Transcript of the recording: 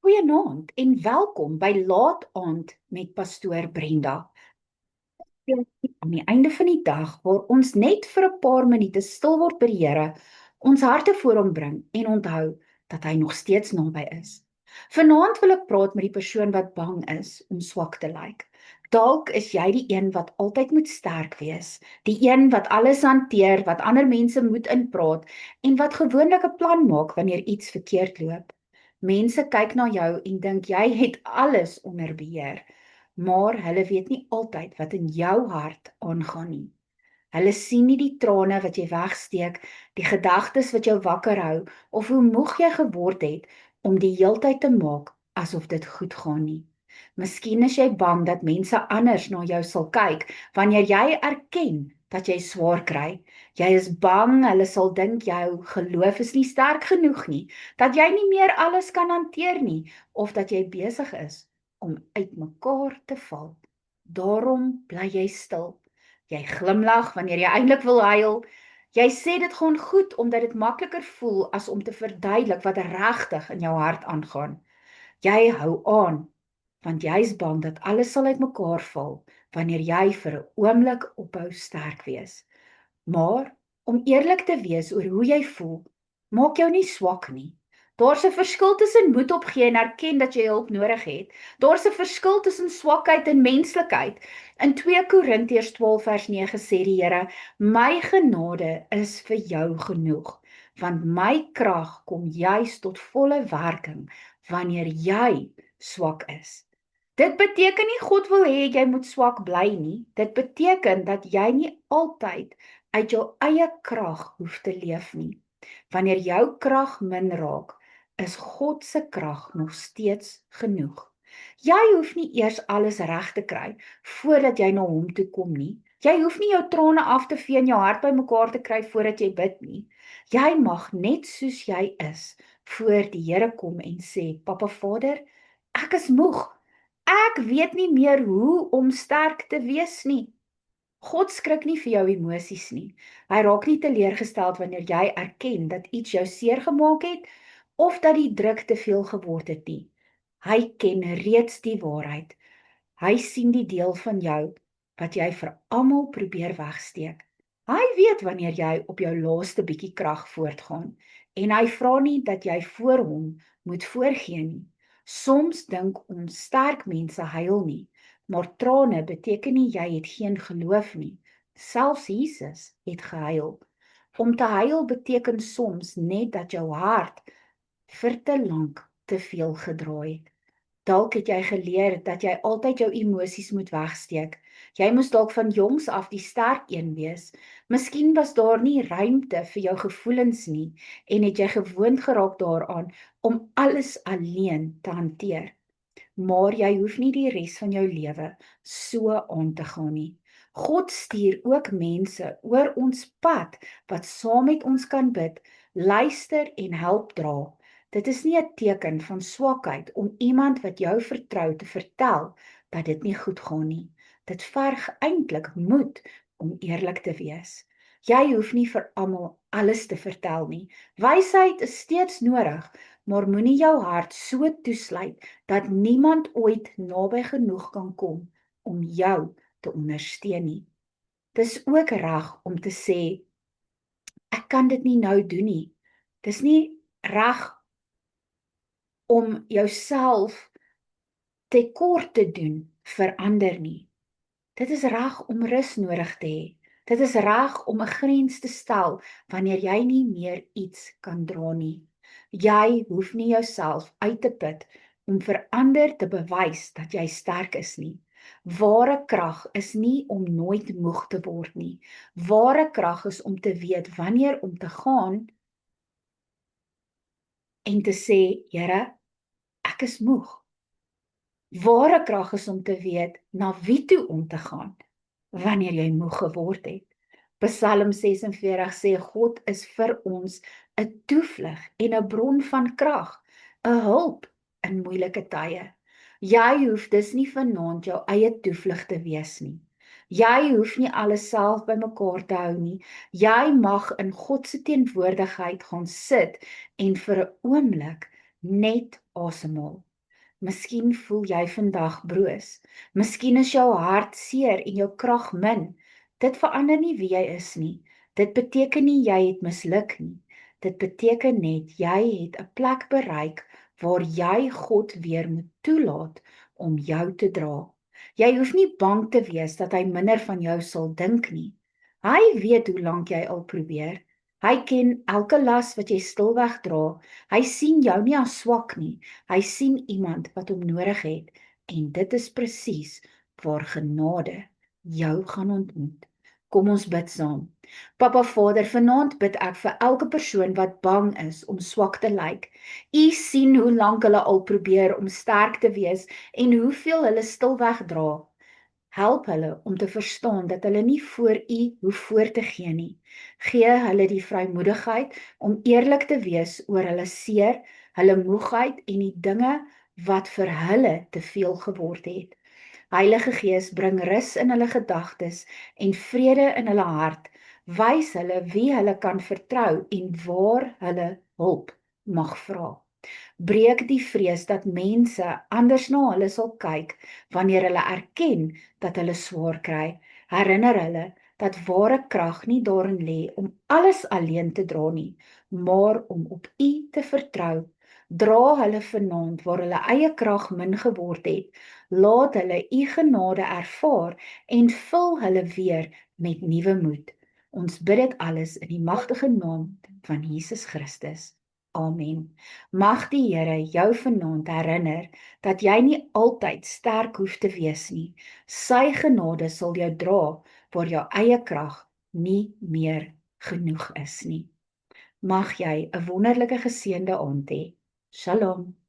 Goeienaand en welkom by Laat Aand met Pastoor Brenda. Aan die einde van die dag waar ons net vir 'n paar minute stil word by die Here, ons harte voor hom bring en onthou dat hy nog steeds naby is. Vanaand wil ek praat met die persoon wat bang is om swak te lyk. Dalk is jy die een wat altyd moet sterk wees, die een wat alles hanteer, wat ander mense moet inpraat en wat gewoonlik 'n plan maak wanneer iets verkeerd loop. Mense kyk na jou en dink jy het alles onder beheer, maar hulle weet nie altyd wat in jou hart aangaan nie. Hulle sien nie die trane wat jy wegsteek, die gedagtes wat jou wakker hou, of hoe moeg jy geword het om die heeltyd te maak asof dit goed gaan nie. Miskien is jy bang dat mense anders na jou sal kyk wanneer jy erken dat jy swaar kry. Jy is bang hulle sal dink jou geloof is nie sterk genoeg nie, dat jy nie meer alles kan hanteer nie, of dat jy besig is om uitmekaar te val. Daarom bly jy stil. Jy glimlag wanneer jy eintlik wil huil. Jy sê dit gaan goed omdat dit makliker voel as om te verduidelik wat regtig in jou hart aangaan. Jy hou aan, want jy is bang dat alles sal uitmekaar val wanneer jy vir 'n oomblik ophou sterk wees. Maar om eerlik te wees oor hoe jy voel, maak jou nie swak nie. Daar's 'n verskil tussen moed opgee en erken dat jy hulp nodig het. Daar's 'n verskil tussen swakheid en menslikheid. In 2 Korintiërs 12 vers 9 sê die Here: "My genade is vir jou genoeg, want my krag kom juis tot volle werking wanneer jy swak is." Dit beteken nie God wil hê jy moet swak bly nie. Dit beteken dat jy nie altyd uit jou eie krag hoef te leef nie. Wanneer jou krag min raak, is God se krag nog steeds genoeg. Jy hoef nie eers alles reg te kry voordat jy na hom toe kom nie. Jy hoef nie jou trane af te vee en jou hart bymekaar te kry voordat jy bid nie. Jy mag net soos jy is voor die Here kom en sê: "Papa Vader, ek is moeg. Ek weet nie meer hoe om sterk te wees nie." God skrik nie vir jou emosies nie. Hy raak nie teleurgesteld wanneer jy erken dat iets jou seer gemaak het of dat die druk te veel geword het nie. Hy ken reeds die waarheid. Hy sien die deel van jou wat jy vir almal probeer wegsteek. Hy weet wanneer jy op jou laaste bietjie krag voortgaan en hy vra nie dat jy voor hom moet voorgee nie. Soms dink ons sterk mense huil nie, maar trane beteken nie jy het geen geloof nie. Selfs Jesus het gehuil. Om te huil beteken soms net dat jou hart vir te lank te veel gedraai het. Dalk het jy geleer dat jy altyd jou emosies moet wegsteek. Jy moes dalk van jongs af die sterk een wees. Miskien was daar nie ruimte vir jou gevoelens nie en het jy gewoond geraak daaraan om alles alleen te hanteer. Maar jy hoef nie die res van jou lewe so aan te gaan nie. God stuur ook mense oor ons pad wat saam met ons kan bid, luister en help dra. Dit is nie 'n teken van swakheid om iemand wat jou vertrou te vertel dat dit nie goed gaan nie. Dit verg eintlik moed om eerlik te wees. Jy hoef nie vir almal alles te vertel nie. Wysheid is steeds nodig, maar moenie jou hart so toesluit dat niemand ooit naby genoeg kan kom om jou te ondersteun nie. Dis ook reg om te sê, ek kan dit nie nou doen nie. Dis nie reg om jouself tekort te doen vir ander nie. Dit is reg om rus nodig te hê. Dit is reg om 'n grens te stel wanneer jy nie meer iets kan dra nie. Jy hoef nie jouself uit te put om vir ander te bewys dat jy sterk is nie. Ware krag is nie om nooit moeg te word nie. Ware krag is om te weet wanneer om te gaan en te sê, Here, ek is moeg. Ware krag is om te weet na wie toe om te gaan wanneer jy moeg geword het. Psalm 46 sê God is vir ons 'n toevlug en 'n bron van krag, 'n hulp in moeilike tye. Jy hoef dus nie vanaand jou eie toevlug te wees nie. Jy hoef nie alles self bymekaar te hou nie. Jy mag in God se teenwoordigheid gaan sit en vir 'n oomblik net asemhaal. Miskien voel jy vandag broos. Miskien is jou hart seer en jou krag min. Dit verander nie wie jy is nie. Dit beteken nie jy het misluk nie. Dit beteken net jy het 'n plek bereik waar jy God weer moet toelaat om jou te dra. Jy hoef nie bang te wees dat hy minder van jou sal dink nie. Hy weet hoe lank jy al probeer. Hy ken elke las wat jy stilweg dra. Hy sien jou nie as swak nie. Hy sien iemand wat hom nodig het en dit is presies waar genade jou gaan ontmoet. Kom ons bid saam. Papa Vader, vanaand bid ek vir elke persoon wat bang is om swak te lyk. U sien hoe lank hulle al probeer om sterk te wees en hoeveel hulle stilweg dra. Help hulle om te verstaan dat hulle nie voor u hoef voor te gee nie. Gee hulle die vrymoedigheid om eerlik te wees oor hulle seer, hulle moegheid en die dinge wat vir hulle te veel geword het. Heilige Gees, bring rus in hulle gedagtes en vrede in hulle hart. Wys hulle wie hulle kan vertrou en waar hulle hulp mag vra. Breek die vrees dat mense anders na hulle sal kyk wanneer hulle erken dat hulle swaar kry. Herinner hulle dat ware krag nie daarin lê om alles alleen te dra nie, maar om op U te vertrou. Dra hulle vanaand waar hulle eie krag min geword het. Laat hulle U genade ervaar en vul hulle weer met nuwe moed. Ons bid dit alles in die magtige naam van Jesus Christus. Amen. Mag die Here jou vanaand herinner dat jy nie altyd sterk hoef te wees nie. Sy genade sal jou dra waar jou eie krag nie meer genoeg is nie. Mag jy 'n wonderlike geseënde aand hê. Shalom.